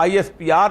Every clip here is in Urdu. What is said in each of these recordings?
ISPR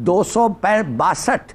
262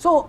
So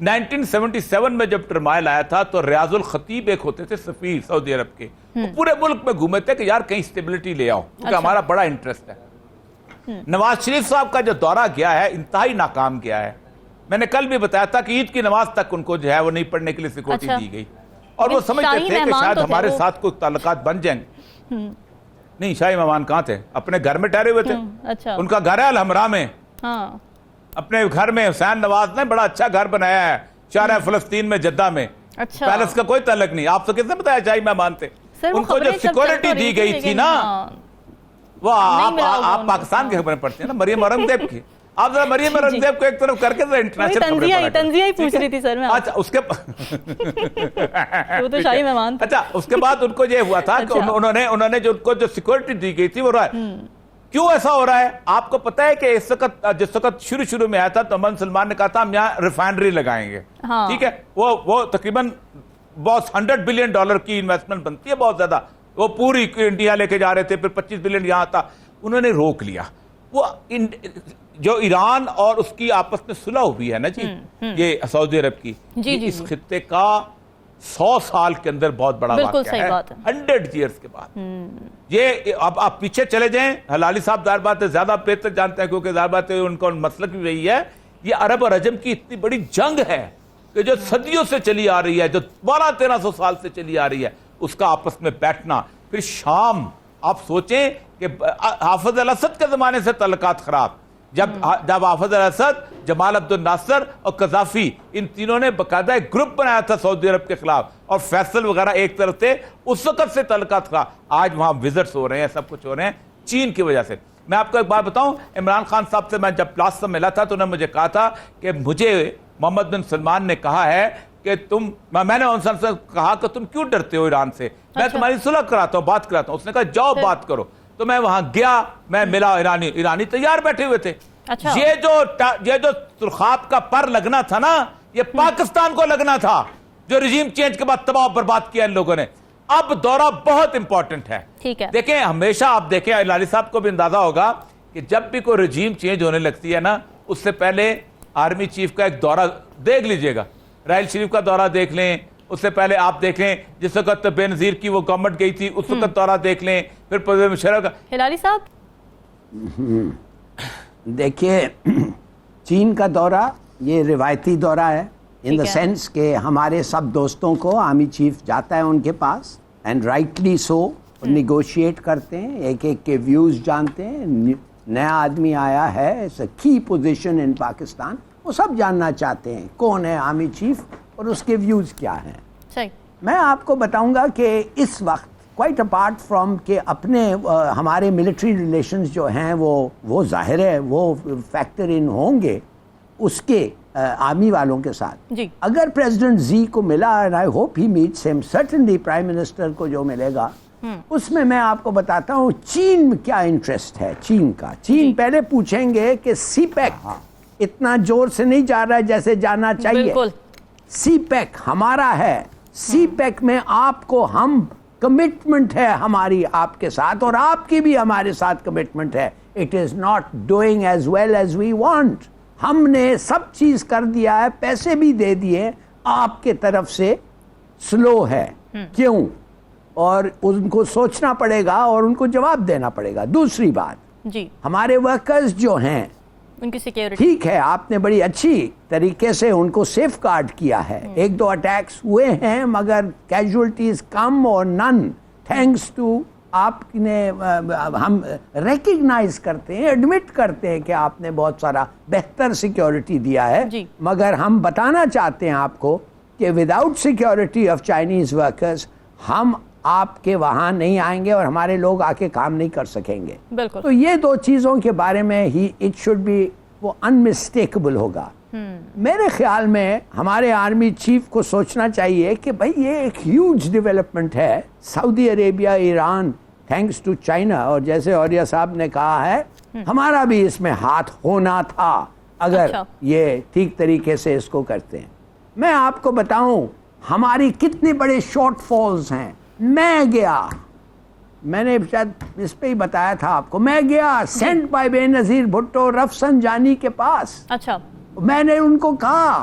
1977 میں جب ٹرمائل آیا تھا تو ریاض الخطیب ایک ہوتے تھے سفیر سعودی عرب کے، وہ پورے ملک میں گھومے تھے کہ یار کہیں اسٹیبلٹی لے آؤ کیونکہ ہمارا بڑا انٹرسٹ ہے۔ نواز شریف صاحب کا جو دورہ گیا ہے انتہائی ناکام گیا ہے۔ میں نے کل بھی بتایا تھا کہ عید کی نماز تک ان کو جو ہے وہ نہیں پڑھنے کے لیے سیکورٹی دی گئی، اور وہ سمجھتے تھے کہ شاید ہمارے ساتھ کوئی تعلقات بن جائیں گے۔ نہیں، شاہی مہمان کہاں تھے؟ اپنے گھر میں ٹھہرے ہوئے تھے، ان کا گھر ہے الحمراء میں، اپنے گھر میں حسین نواز نے بڑا اچھا گھر بنایا ہے شارع فلسطین میں جدہ میں، پیلس کا کوئی تعلق نہیں۔ آپ تو کس نے بتایا شاہی مہمان تھے؟ ان کو جو سیکورٹی دی گئی تھی نا، وہ آپ پاکستان کی خبریں پڑھتے ہیں نا، مریم اورنگزیب کی، آپ ذرا مریم اورنگزیب کو ایک طرف کر کے انٹرنیشنل خبریں پڑھا کریں۔ تنزیہ ہی پوچھ رہی تھی سر میں۔ اچھا اس کے وہ تو شاہی مہمان تھے۔ اچھا اس کے بعد ان کو یہ ہوا تھا کہ انہوں نے جو ان کو جو سیکورٹی دی گئی تھی وہ رہا ہے۔ کیوں ایسا ہو رہا ہے؟ آپ کو پتا ہے کہ اس وقت جس وقت شروع میں آیا تھا تو محمد سلمان نے کہا تھا ہم یہاں ریفائنری لگائیں گے، ٹھیک ہے، وہ تقریباً بہت $100 بلین کی انویسٹمنٹ بنتی ہے، بہت زیادہ، وہ پوری انڈیا لے کے جا رہے تھے، پھر 25 بلین یہاں تھا، انہوں نے روک لیا۔ وہ جو ایران اور اس کی آپس میں صلح ہوئی ہے نا جی، یہ سعودی عرب کی، اس خطے کا 100 سال کے اندر بہت بڑا واقعہ ہے، 100 ایئرز کے بعد۔ یہ اب آپ پیچھے چلے جائیں، ہلالی صاحب ظاہر بات ہے زیادہ بہتر جانتے ہیں کیونکہ ظاہر بات ہے ان کا مسلک بھی وہی ہے، یہ عرب اور عجم کی اتنی بڑی جنگ ہے کہ جو صدیوں سے چلی آ رہی ہے، جو 1200-1300 سال سے چلی آ رہی ہے، اس کا آپس میں بیٹھنا۔ پھر شام، آپ سوچیں کہ حافظ الاسد کے زمانے سے تعلقات خراب، جب حافظ الاسد، جمال عبد الناصر اور قذافی، ان تینوں نے باقاعدہ ایک گروپ بنایا تھا سعودی عرب کے خلاف، اور فیصل وغیرہ ایک طرف تھے، اس وقت سے تعلقات خراب۔ آج وہاں وزٹس ہو رہے ہیں، سب کچھ ہو رہے ہیں چین کی وجہ سے۔ میں آپ کو ایک بات بتاؤں، عمران خان صاحب سے میں جب پلاسٹ میں ملا تھا تو انہوں نے مجھے کہا تھا کہ مجھے محمد بن سلمان نے کہا ہے کہ میں نے ان سے کہا کہ تم کیوں ڈرتے ہو ایران سے، میں تمہاری صلح کراتا ہوں، بات کراتا ہوں۔ اس نے کہا جاؤ بات کرو۔ تو میں وہاں گیا، میں ملا ایرانی تیار بیٹھے ہوئے تھے۔ یہ جو سرخاب کا پر لگنا تھا نا، یہ پاکستان کو لگنا تھا، جو رجیم چینج کے بعد تباہ و برباد کیا ان لوگوں نے۔ اب دورہ بہت امپورٹنٹ ہے۔ دیکھیں ہمیشہ آپ دیکھیں، ہلالی صاحب کو بھی اندازہ ہوگا کہ جب بھی کوئی رجیم چینج ہونے لگتی ہے نا، اس سے پہلے آرمی چیف کا ایک دورہ دیکھ لیجئے گا، راحیل شریف کا دورہ دیکھ لیں، اس سے پہلے آپ دیکھ لیں جس وقت بے نظیر کی وہ گورنمنٹ گئی تھی اس وقت دورہ دیکھ لیں، پھر پرویز مشرف کا۔ ہلالی صاحب دیکھیے، چین کا دورہ یہ روایتی دورہ ہے، ان دا سینس کہ ہمارے سب دوستوں کو آرمی چیف جاتا ہے ان کے پاس، اینڈ رائٹلی سو، نیگوشیٹ کرتے ہیں، ایک ایک کے ویوز جانتے ہیں۔ نیا آدمی آیا ہے، اٹس اے کی پوزیشن ان پاکستان، وہ سب جاننا چاہتے ہیں کون ہے آرمی چیف اور اس کے ویوز کیا ہیں۔ میں آپ کو بتاؤں گا کہ اس وقت کوائٹ اپارٹ فرام کہ اپنے ہمارے ملٹری ریلیشنز جو ہیں وہ ظاہر ہے وہ فیکٹر ان ہوں گے اس کے آرمی والوں کے ساتھ۔ اگر پریزیڈنٹ زی کو ملا، and I hope he meets him, certainly prime minister کو جو ملے گا، اس میں آپ کو بتاتا ہوں چین میں کیا انٹرسٹ ہے چین کا۔ چین پہلے پوچھیں گے کہ سی پیک اتنا زور سے نہیں جا رہا ہے جیسے جانا چاہیے، سی پیک ہمارا ہے، سی پیک میں آپ کو ہم کمٹمنٹ ہے ہماری آپ کے ساتھ، اور آپ کی بھی ہمارے ساتھ کمٹمنٹ ہے۔ It is not doing as well as we want, ہم نے سب چیز کر دیا ہے، پیسے بھی دے دیے، آپ کے طرف سے سلو ہے، کیوں؟ اور ان کو سوچنا پڑے گا اور ان کو جواب دینا پڑے گا۔ دوسری بات، ہمارے ورکرز جو ہیں ان کی سیکیورٹی، ٹھیک ہے، آپ نے بڑی اچھی طریقے سے ان کو سیف گارڈ کیا ہے، ایک دو اٹیکس ہوئے ہیں مگر کیجولٹیز کم اور نن، تھینکس ٹو آپ نے، ہم ریکگنائز کرتے ہیں، ایڈمٹ کرتے ہیں کہ آپ نے بہت سارا بہتر سیکیورٹی دیا ہے، مگر ہم بتانا چاہتے ہیں آپ کو کہ without security of Chinese workers ہم آپ کے وہاں نہیں آئیں گے اور ہمارے لوگ آ کے کام نہیں کر سکیں گے۔ تو یہ دو چیزوں کے بارے میں ہی اٹ شوڈ بی، وہ انمسٹیکبل ہوگا۔ میرے خیال میں ہمارے آرمی چیف کو سوچنا چاہیے کہ بھائی یہ ایک ہیوج ڈیولپمنٹ ہے، سعودی عربیہ، ایران، تھینکس ٹو چائنا، اور جیسے اوریہ صاحب نے کہا ہے ہمارا بھی اس میں ہاتھ ہونا تھا اگر یہ ٹھیک طریقے سے اس کو کرتے ہیں۔ میں آپ کو بتاؤں ہماری کتنے بڑے شارٹ فالز ہیں۔ میں گیا، میں نے شاید اس پہ ہی بتایا تھا آپ کو، میں گیا سینٹ بائی بے نظیر بھٹو رفسنجانی کے پاس، میں نے ان کو کہا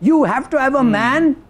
You have to have a man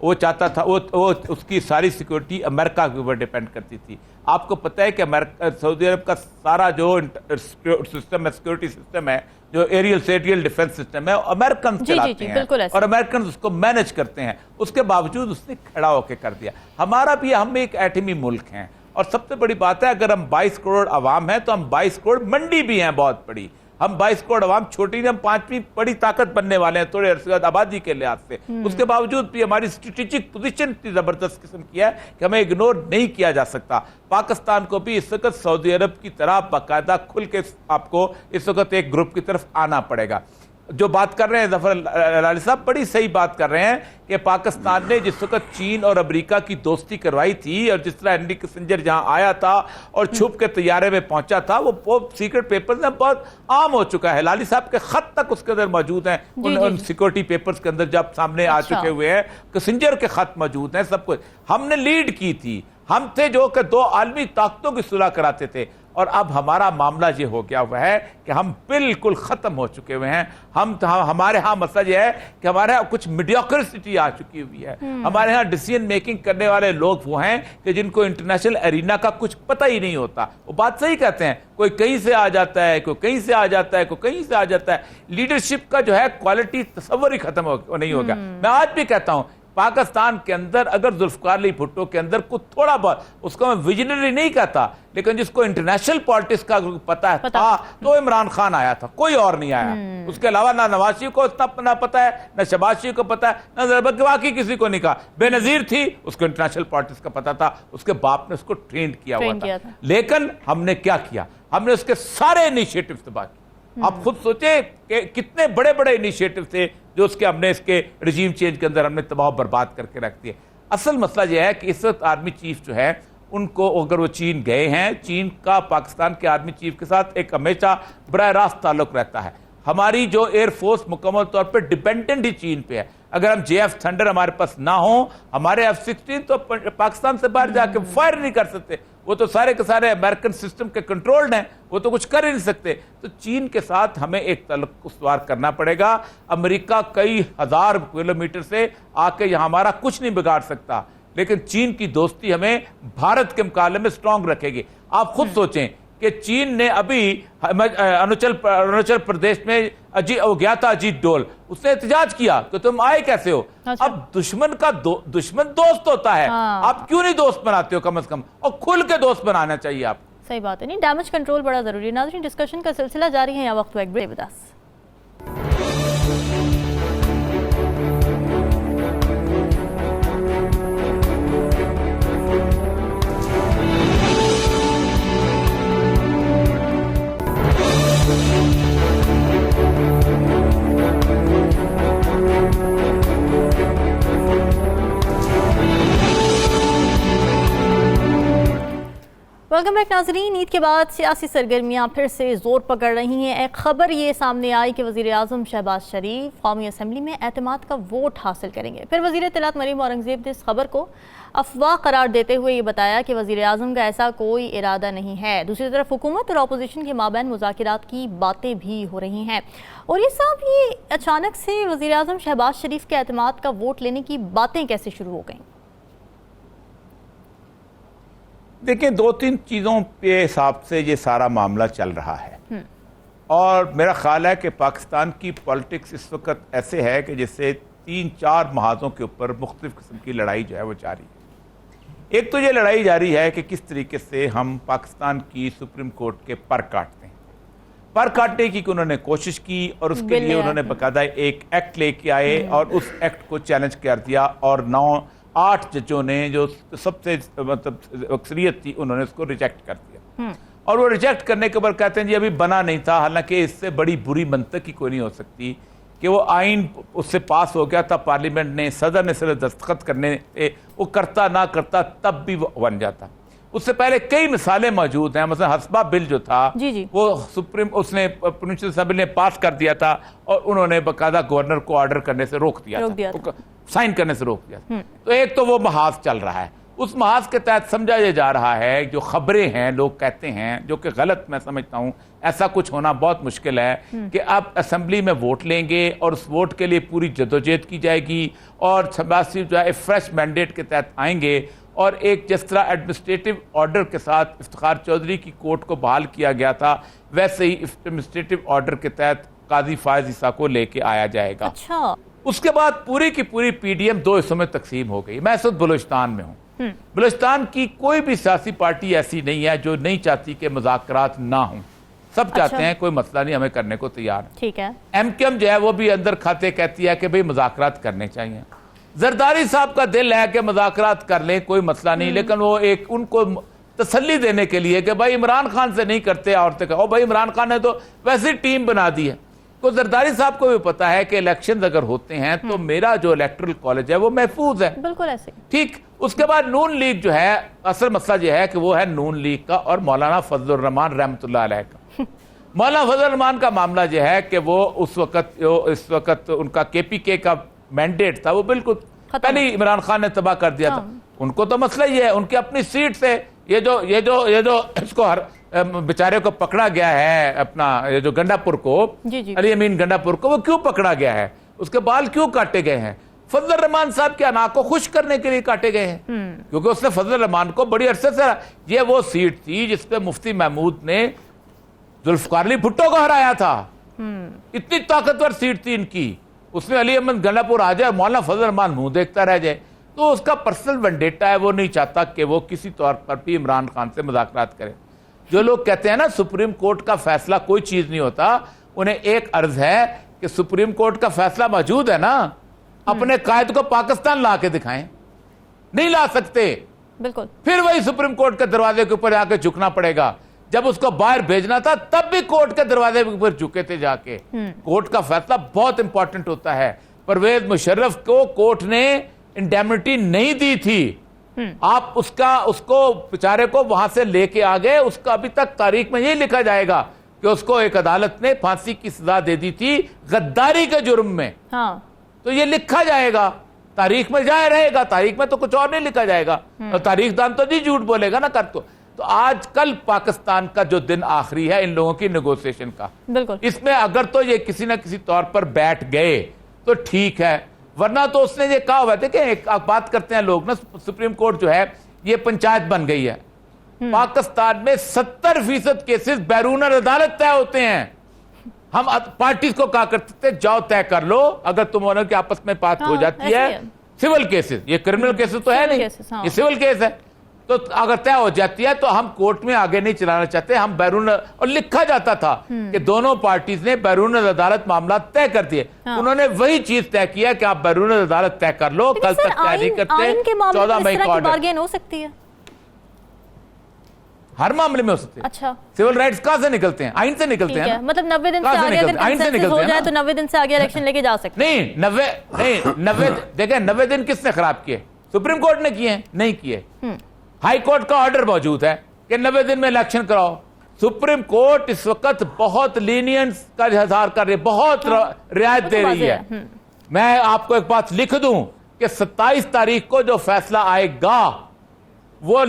وہ چاہتا تھا وہ اس کی ساری سیکورٹی امریکہ کے اوپر ڈیپینڈ کرتی تھی. آپ کو پتہ ہے کہ سعودی عرب کا سارا جو سسٹم ہے, سیکورٹی سسٹم ہے, جو ایریل ڈیفنس سسٹم ہے, امریکنز چلاتے ہیں اور امریکنز اس کو مینج کرتے ہیں. اس کے باوجود اس نے کھڑا ہو کے کر دیا. ہمارا بھی, ہم ایک ایٹمی ملک ہیں, اور سب سے بڑی بات ہے اگر ہم 22 کروڑ عوام ہیں تو ہم 22 کروڑ منڈی بھی ہیں بہت بڑی. ہم 22 کروڑ عوام چھوٹی نہیں, ہم 5ویں بڑی طاقت بننے والے ہیں تھوڑے عرصے بعد آبادی کے لحاظ سے. اس کے باوجود بھی ہماری اسٹریٹجک پوزیشن اتنی زبردست قسم کی ہے کہ ہمیں اگنور نہیں کیا جا سکتا. پاکستان کو بھی اس وقت سعودی عرب کی طرح باقاعدہ کھل کے آپ کو اس وقت ایک گروپ کی طرف آنا پڑے گا. جو بات کر رہے ہیں ظفر ہلالی صاحب, بڑی صحیح بات کر رہے ہیں کہ پاکستان نے جس وقت چین اور امریکہ کی دوستی کروائی تھی, اور جس طرح ہینری کسنجر جہاں آیا تھا اور چھپ کے طیارے میں پہنچا تھا, وہ سیکرٹ پیپرز میں بہت عام ہو چکا ہے. ہلالی صاحب کے خط تک اس کے اندر موجود ہیں, ان سیکورٹی پیپرز کے اندر جب سامنے آ چکے ہوئے ہیں, کسنجر کے خط موجود ہیں, سب کچھ ہم نے لیڈ کی تھی. ہم تھے جو کہ 2 عالمی طاقتوں کی صلح کراتے تھے, اور اب ہمارا معاملہ یہ ہو گیا ہوا ہے کہ ہم بالکل ختم ہو چکے ہوئے ہیں. ہمارے ہاں مسئلہ یہ ہے کہ ہمارے ہاں کچھ میڈیوکریسٹی آ چکی ہوئی ہے. ہمارے ہاں ڈیسیژن میکنگ کرنے والے لوگ وہ ہیں کہ جن کو انٹرنیشنل ارینا کا کچھ پتہ ہی نہیں ہوتا. وہ بات صحیح کہتے ہیں, کوئی کہیں سے آ جاتا ہے, کوئی کہیں سے آ جاتا ہے, کوئی کہیں سے آ جاتا ہے. لیڈرشپ کا جو ہے کوالٹی تصور ہی ختم نہیں ہوگا. میں آج بھی کہتا ہوں پاکستان کے اندر اگر ذوالفقار علی بھٹو کے اندر کچھ تھوڑا بہت, اس کو میں ویژنری نہیں کہتا, لیکن جس کو انٹرنیشنل پالیٹکس کا پتہ تھا تو عمران خان آیا تھا, کوئی اور نہیں آیا. اس کے علاوہ نہ نواز شریف کو اتنا پتہ ہے, نہ شہباز شریف کو پتہ ہے, نہ باقی کسی کو نہیں کہا. بے نظیر تھی, اس کو انٹرنیشنل پالیٹکس کا پتہ تھا, اس کے باپ نے اس کو ٹرینڈ کیا ہوا تھا. لیکن ہم نے کیا کیا, ہم نے اس کے سارے انیشیٹو تباہ کیے. آپ خود سوچیں کہ کتنے بڑے بڑے انیشیٹو تھے جو ہم نے اس کے رجیم چینج کے اندر ہم نے تباہ و برباد کر کے رکھ دیے. اصل مسئلہ یہ ہے کہ اس وقت آرمی چیف جو ہے, ان کو اگر وہ چین گئے ہیں, چین کا پاکستان کے آرمی چیف کے ساتھ ایک ہمیشہ براہ راست تعلق رہتا ہے. ہماری جو ایئر فورس مکمل طور پہ ڈیپینڈنٹ ہی چین پہ ہے. اگر ہم JF تھنڈر ہمارے پاس نہ ہوں, ہمارے F-16 تو پاکستان سے باہر جا کے فائر نہیں کر سکتے. وہ تو سارے کے سارے امریکن سسٹم کے کنٹرولڈ ہیں, وہ تو کچھ کر ہی نہیں سکتے. تو چین کے ساتھ ہمیں ایک تعلق استوار کرنا پڑے گا. امریکہ کئی ہزار کلومیٹر سے آ کے یہاں ہمارا کچھ نہیں بگاڑ سکتا, لیکن چین کی دوستی ہمیں بھارت کے مقابلے میں سٹرونگ رکھے گی. آپ خود سوچیں کہ چین نے ابھی اروناچل پردیش میں گیا تھا اجیت ڈول, اس نے احتجاج کیا کہ تم آئے کیسے ہو. اب دشمن کا دشمن دوست ہوتا ہے, آپ کیوں نہیں دوست بناتے ہو کم از کم, اور کھل کے دوست بنانا چاہیے آپ. صحیح بات ہے, نہیں ڈیمیج کنٹرول بڑا ضروری ہے. ناظرین ڈسکشن کا سلسلہ جاری ہے, یا وقت ایک بریک بداس. ویلکم بیک ناظرین. عید کے بعد سیاسی سرگرمیاں پھر سے زور پکڑ رہی ہیں. ایک خبر یہ سامنے آئی کہ وزیر اعظم شہباز شریف قومی اسمبلی میں اعتماد کا ووٹ حاصل کریں گے. پھر وزیر اطلاعات مریم اورنگزیب نے اس خبر کو افواہ قرار دیتے ہوئے یہ بتایا کہ وزیر اعظم کا ایسا کوئی ارادہ نہیں ہے. دوسری طرف حکومت اور اپوزیشن کے مابین مذاکرات کی باتیں بھی ہو رہی ہیں. اور یہ صاحب, یہ اچانک سے وزیر اعظم شہباز شریف کے اعتماد کا ووٹ لینے کی باتیں کیسے شروع ہو گئیں؟ دیکھیں, 2-3 چیزوں کے حساب سے یہ سارا معاملہ چل رہا ہے, اور میرا خیال ہے کہ پاکستان کی پالیٹکس اس وقت ایسے ہے کہ جیسے 3-4 محاذوں کے اوپر مختلف قسم کی لڑائی جو ہے وہ جاری ہے. ایک تو یہ لڑائی جاری ہے کہ کس طریقے سے ہم پاکستان کی سپریم کورٹ کے پر کاٹتے ہیں. پر کاٹنے کی کہ انہوں نے کوشش کی, اور اس کے لیے انہوں نے باقاعدہ ایک ایکٹ لے کے آئے, اور اس ایکٹ کو چیلنج کر دیا, اور 8 ججوں نے جو سب سے مطلب اکثریت تھی, انہوں نے اس کو ریجیکٹ کر دیا. اور وہ ریجیکٹ کرنے کے بعد کہتے ہیں جی ابھی بنا نہیں تھا, حالانکہ اس سے بڑی بری منطق ہی کوئی نہیں ہو سکتی کہ وہ آئین اس سے پاس ہو گیا تھا, پارلیمنٹ نے, صدر نے صرف دستخط کرنے, وہ کرتا نہ کرتا تب بھی وہ بن جاتا. اس سے پہلے کئی مثالیں موجود ہیں. مثلا حسبہ بل جو تھا وہ اس نے پروونشل اسمبلی نے پاس کر دیا تھا, اور انہوں نے باقاعدہ گورنر کو آرڈر کرنے سے روک دیا تھا, سائن کرنے سے روک دیا. تو ایک تو وہ محاذ چل رہا ہے. اس محاذ کے تحت سمجھا یہ جا رہا ہے، جو خبریں ہیں لوگ کہتے ہیں، جو کہ غلط میں سمجھتا ہوں، ایسا کچھ ہونا بہت مشکل ہے کہ آپ اسمبلی میں ووٹ لیں گے اور اس ووٹ کے لیے پوری جدوجہد کی جائے گی اور 88 جو ہے فریش مینڈیٹ کے تحت آئیں گے، اور ایک جس طرح ایڈمنسٹریٹو آرڈر کے ساتھ افتخار چودھری کی کورٹ کو بحال کیا گیا تھا، ویسے ہی ایڈمنسٹریٹو آرڈر کے تحت قاضی فائز عیسیٰ کو لے کے آیا جائے گا۔ اچھا، اس کے بعد پوری کی پوری پی ڈی ایم 2 حصوں میں تقسیم ہو گئی۔ میں اس وقت بلوچستان میں ہوں۔ بلوچستان کی کوئی بھی سیاسی پارٹی ایسی نہیں ہے جو نہیں چاہتی کہ مذاکرات نہ ہوں، سب چاہتے ہیں، کوئی مسئلہ نہیں، ہمیں کرنے کو تیار۔ ٹھیک ہے، ایم کیو ایم جو ہے وہ بھی اندر کھاتے کہتی ہے کہ بھئی مذاکرات کرنے چاہیے۔ زرداری صاحب کا دل ہے کہ مذاکرات کر لیں، کوئی مسئلہ نہیں، لیکن وہ ایک ان کو تسلی دینے کے لیے کہ بھائی عمران خان سے نہیں کرتے عورتیں، کہو بھائی عمران خان نے تو ویسی ٹیم بنا دی ہے۔ تو زرداری صاحب کو بھی پتا ہے کہ الیکشنز اگر ہوتے ہیں تو میرا جو الیکٹرل کالج ہے وہ محفوظ ہے، بالکل ایسے، ٹھیک۔ اس کے بعد نون لیگ جو ہے، اصل مسئلہ یہ ہے کہ وہ ہے نون لیگ کا اور مولانا فضل الرحمان رحمۃ اللہ علیہ کا۔ مولانا فضل الرحمان کا معاملہ یہ ہے کہ وہ اس وقت ان کا کے پی کے کا مینڈیٹ تھا، وہ بالکل پہلے عمران خان نے تباہ کر دیا تھا۔ ان کو تو مسئلہ یہ ہے، ان کی اپنی سیٹ سے یہ جو اس کو بیچارے کو پکڑا گیا ہے، اپنا یہ جو گنڈا پور کو، علی امین گنڈا پور کو، وہ کیوں پکڑا گیا ہے، اس کے بال کیوں کاٹے گئے ہیں؟ فضل الرحمان صاحب کے انا کو خوش کرنے کے لیے کاٹے گئے ہیں، کیونکہ اس نے فضل الرحمان کو بڑی عرصے سے، یہ وہ سیٹ تھی جس پہ مفتی محمود نے ذوالفقار علی بھٹو کو ہرایا تھا، اتنی طاقتور سیٹ تھی ان کی، اس میں علی احمد گنڈا پور آ جائے، مولانا فضل الرحمان منہ دیکھتا رہ جائے، تو اس کا پرسنل وینڈیٹا ہے، وہ نہیں چاہتا کہ وہ کسی طور پر بھی عمران خان سے مذاکرات کرے۔ جو لوگ کہتے ہیں نا سپریم کورٹ کا فیصلہ کوئی چیز نہیں ہوتا، انہیں ایک عرض ہے کہ سپریم کورٹ کا فیصلہ موجود ہے نا، اپنے قائد کو پاکستان لا کے دکھائیں، نہیں لا سکتے، بالکل، پھر وہی سپریم کورٹ کے دروازے کے اوپر جا کے جھکنا پڑے گا۔ جب اس کو باہر بھیجنا تھا تب بھی کورٹ کے دروازے کے اوپر جھکے تھے جا کے۔ کورٹ کا فیصلہ بہت امپورٹنٹ ہوتا ہے۔ پرویز مشرف کو کورٹ نے انڈیمنٹی نہیں دی تھی، آپ اس کو بیچارے کو وہاں سے لے کے آ گئے، اس کا ابھی تک تاریخ میں یہی لکھا جائے گا کہ اس کو ایک عدالت نے پھانسی کی سزا دے دی تھی غداری کے جرم میں، تو یہ لکھا جائے گا، تاریخ میں جائے رہے گا، تاریخ میں تو کچھ اور نہیں لکھا جائے گا، اور تاریخ دان تو نہیں جھوٹ بولے گا نا کر تو آج کل پاکستان کا جو دن آخری ہے ان لوگوں کی نیگوسیشن کا، بالکل، اس میں اگر تو یہ کسی نہ کسی طور پر بیٹھ گئے تو ٹھیک ہے، ورنہ تو اس نے یہ کہا ہوا تھا کہ ایک بات کرتے ہیں لوگ نا، سپریم کورٹ جو ہے یہ پنچایت بن گئی ہے، پاکستان میں 70% کیسز بیرون عدالت طے ہوتے ہیں۔ ہم پارٹیز کو کہا کرتے تھے جاؤ طے کر لو، اگر تمہارے کے آپس میں بات ہو جاتی ہے، سول کیسز، یہ کرمنل کیسز تو ہے نہیں، یہ سول کیس ہے، تو اگر طے ہو جاتی ہے تو ہم کورٹ میں آگے نہیں چلانا چاہتے، ہم بیرون، اور لکھا جاتا تھا کہ دونوں پارٹیز نے بیرون عدالت معاملات طے کر دیے، انہوں نے وہی چیز طے کیا کہ آپ بیرون عدالت طے کر لو، کل تک طے نہیں کرتے، 14 مئی کو بارگین ہو سکتی ہے، ہر معاملے میں ہو سکتے ہیں۔ اچھا، سول رائٹس کہاں سے نکلتے ہیں؟ آئین سے نکلتے ہیں، مطلب 90 دن سے آگے اگر کنسنسس ہو جائے تو 90 دن سے آگے الیکشن لے کے جا سکتے ہیں؟ نہیں، 90 دیکھیں 90 دن کس نے خراب کیے؟ سپریم کورٹ نے کیے ہیں؟ نہیں کیے، ہائی کورٹ کا آرڈر موجود ہے کہ 90 دن میں الیکشن کراؤ۔ سپریم کورٹ اس وقت بہت لینینس کا اظہار کر رہی ہے، بہت رعایت دے رہی ہے۔ میں آپ کو ایک بات لکھ دوں کہ 27 تاریخ کو جو فیصلہ آئے گا وہ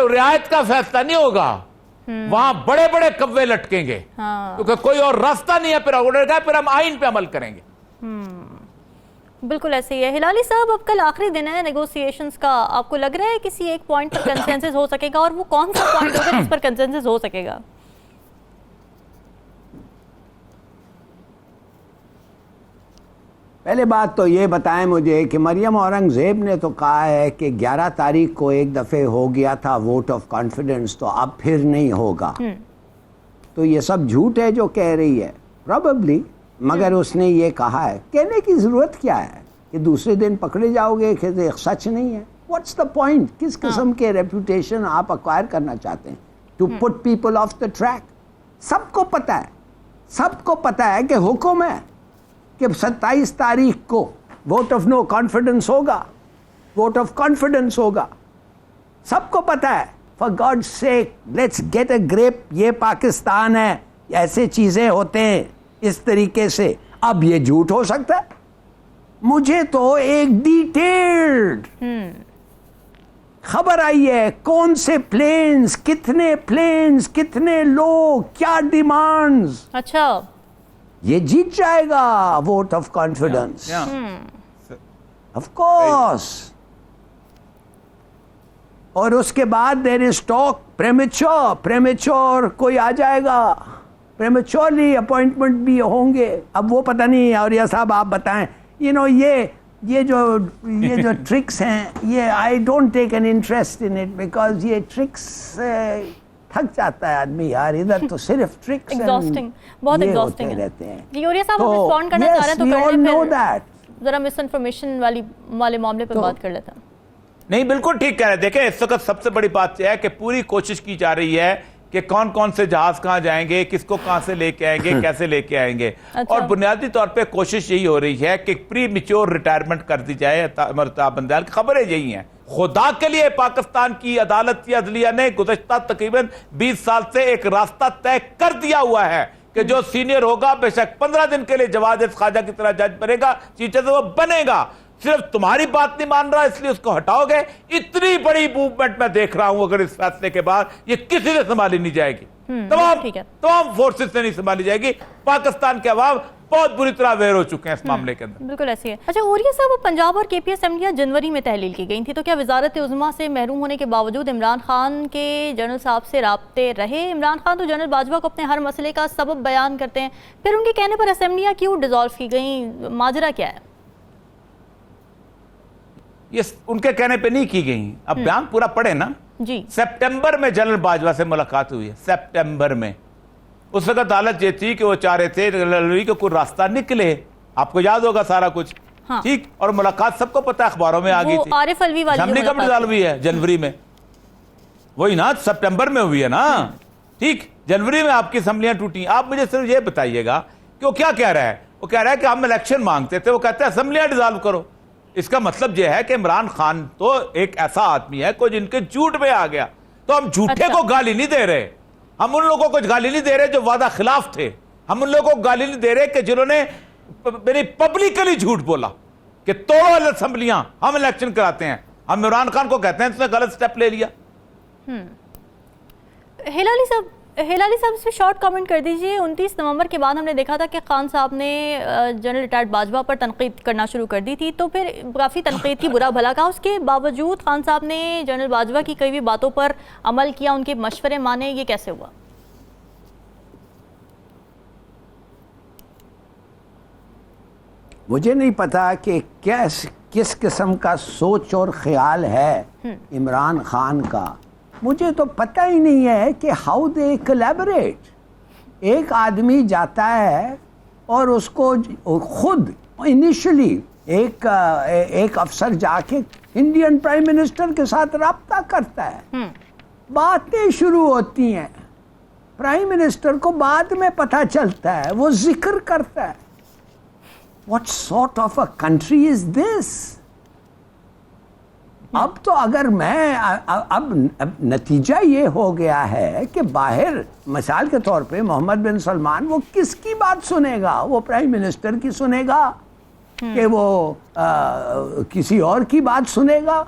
رعایت کا فیصلہ نہیں ہوگا، وہاں بڑے بڑے کوے لٹکیں گے، کیونکہ کوئی اور راستہ نہیں ہے، پھر ہم آئین پہ عمل کریں گے۔ بالکل ایسے ہی ہے۔ ہلالی صاحب، اب کل آخری دن ہے نیگوسیشنز کا، آپ کو لگ رہا ہے کسی ایک پوائنٹ پر کنسنسس ہو سکے گا، اور وہ کون سا پوائنٹ ہوگا جس پر کنسنسس ہو سکے گا؟ پہلے بات تو یہ بتائیں مجھے کہ مریم اورنگزیب نے تو کہا ہے کہ 11 تاریخ کو ایک دفعہ ہو گیا تھا ووٹ آف کانفیڈنس، تو اب پھر نہیں ہوگا، تو یہ سب جھوٹ ہے جو کہہ رہی ہے پروبیبلی، مگر اس نے یہ کہا ہے، کہنے کی ضرورت کیا ہے کہ دوسرے دن پکڑے جاؤ گے کہ سچ نہیں ہے؟ What's the point? کس قسم کے ریپوٹیشن آپ ایکوائر کرنا چاہتے ہیں to put people off the track? سب کو پتا ہے کہ حکم ہے کہ 27 تاریخ کو ووٹ آف نو کانفیڈنس ہوگا، ووٹ آف کانفیڈنس ہوگا، سب کو پتا ہے۔ For God sake let's get a grip, یہ پاکستان ہے، ایسے چیزیں ہوتے ہیں اس طریقے سے۔ اب یہ جھوٹ ہو سکتا ہے؟ مجھے تو ایک ڈیٹیلڈ خبر آئی ہے کون سے پلینز، کتنے لوگ، کیا ڈیمانڈز. اچھا یہ جیت جائے گا vote of confidence of course. اور اس کے بعد دیر از ٹاک پریمیچور کوئی آ جائے گا، پریمیچورلی اپوائنٹمنٹ بھی ہوں گے. اب وہ پتہ نہیں، اور یہ صاحب آپ بتائیں، یہ جو ٹرکس ہیں، یہ I don't take an interest in it, because یہ ٹرکس تھک جاتا ہے آدمی یار. ادھر تو صرف ٹرکس ایگزاسٹنگ، بہت ایگزاسٹنگ رہتے ہیں. یوریا صاحب آپ رسپونڈ کرنا چاہ رہے ہیں تو کر لیں، پھر ذرا مس انفارمیشن والے معاملے پہ بات کر لیتے ہیں. نہیں بالکل ٹھیک کہہ رہے ہیں. دیکھیں اس وقت سب سے بڑی بات یہ ہے کہ پوری کوشش کی جا رہی ہے کہ کون سے جہاز کہاں جائیں گے، کس کو کہاں سے لے کے آئیں گے، کیسے لے کے آئیں گے. اور بنیادی طور پہ کوشش یہی ہو رہی ہے کہ پری میچور ریٹائرمنٹ کر دی جائے. امرتاب بندیال کی خبریں یہی ہیں. خدا کے لیے پاکستان کی عدالت کی عدلیہ نے گزشتہ تقریباً 20 سال سے ایک راستہ طے کر دیا ہوا ہے کہ جو سینئر ہوگا بے شک 15 دن کے لیے جواد خواجہ کی طرح جج بنے گا، چیچے سے وہ بنے گا. صرف تمہاری بات نہیں مان رہا اس لیے اس کو ہٹاؤ گے. اتنی بڑی موومنٹ میں دیکھ رہا ہوں اگر اس فیصلے کے بعد یہ کسی سے سنبھالی نہیں جائے گی، تمام فورسز سے نہیں سنبھالی جائے گی. پاکستان کے عوام بہت بری طرح اویئر ہو چکے ہیں اس معاملے کے اندر. بالکل ایسی ہے. اچھا عوریہ صاحب، پنجاب اور کے پی اسمبلیاں جنوری میں تحلیل کی گئی تھی، تو کیا وزارت عظمیٰ سے محروم ہونے کے باوجود عمران خان کے جنرل صاحب سے رابطے رہے؟ عمران خان تو جنرل باجوہ کو اپنے ہر مسئلے کا سبب بیان کرتے ہیں، پھر ان کے کہنے پر اسمبلیاں کیوں ڈیزالو کی گئیں؟ ماجرا کیا ہے؟ یہ ان کے کہنے پہ نہیں کی گئی. اب بیان پورا پڑھے نا. جی سپٹمبر میں جنرل باجوہ سے ملاقات ہوئی ہے، سپٹمبر میں. اس وقت حالت یہ تھی کہ وہ چاہ رہے تھے کہ کوئی راستہ نکلے. آپ کو یاد ہوگا سارا کچھ، ٹھیک. اور ملاقات سب کو پتہ ہے، اخباروں میں آ گئی تھی. عارف الوی والی اسمبلی کب ڈیزالو ہوئی ہے؟ جنوری میں. وہی نا، سپٹمبر میں ہوئی ہے نا، ٹھیک. جنوری میں آپ کی اسمبلیاں ٹوٹی. آپ مجھے صرف یہ بتائیے گا کہ وہ کیا کہہ رہا ہے. وہ کہہ رہا ہے کہ ہم الیکشن مانگتے تھے، وہ کہتے ہیں اسمبلیاں ڈیزالو کرو. اس کا مطلب یہ ہے کہ عمران خان تو ایک ایسا آدمی ہے کوئی جن کے جھوٹ میں آ گیا. تو ہم جھوٹے کو گالی نہیں دے رہے، ہم ان لوگوں کو گالی نہیں دے رہے جو وعدہ خلاف تھے. ہم ان لوگوں کو گالی نہیں دے رہے کہ جنہوں نے پبلکلی جھوٹ بولا کہ توڑو اسمبلیاں، ہم الیکشن کراتے ہیں. ہم عمران خان کو کہتے ہیں اس نے غلط سٹیپ لے لیا. ہلالی صاحب اس پہ شارٹ کامنٹ کر دیجئے. 29 نومبر کے بعد ہم نے دیکھا تھا کہ خان صاحب نے جنرل ریٹائرڈ باجوہ پر تنقید کرنا شروع کر دی تھی، تو پھر کافی تنقید کی، برا بھلا کہا. اس کے باوجود خان صاحب نے جنرل باجوہ کی کئی بھی باتوں پر عمل کیا، ان کے مشورے مانے. یہ کیسے ہوا؟ مجھے نہیں پتا کہ کس قسم کا سوچ اور خیال ہے عمران خان کا. مجھے تو پتہ ہی نہیں ہے کہ ہاؤ دے کولیبریٹ. ایک آدمی جاتا ہے اور اس کو خود انیشلی ایک افسر جا کے انڈین پرائم منسٹر کے ساتھ رابطہ کرتا ہے، باتیں شروع ہوتی ہیں. پرائم منسٹر کو بعد میں پتہ چلتا ہے، وہ ذکر کرتا ہے. What sort of a country is this? اب تو اگر میں اب نتیجہ یہ ہو گیا ہے کہ باہر مثال کے طور پہ محمد بن سلمان وہ کس کی بات سنے گا؟ وہ پرائم منسٹر کی سنے گا کہ وہ کسی اور کی بات سنے گا؟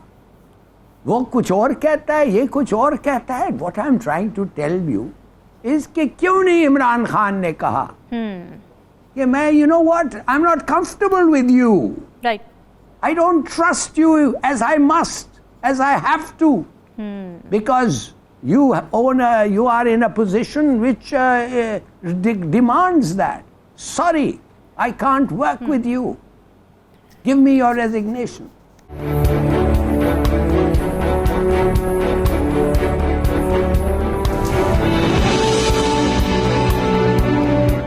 وہ کچھ اور کہتا ہے، یہ کچھ اور کہتا ہے. What I'm trying to tell you is کہ کیوں نہیں عمران خان نے کہا کہ میں you know what, I'm not comfortable with you. Right. I don't trust you as I must, as I have to, because you are in a position which demands that. Sorry, I can't work with you. Give me your resignation.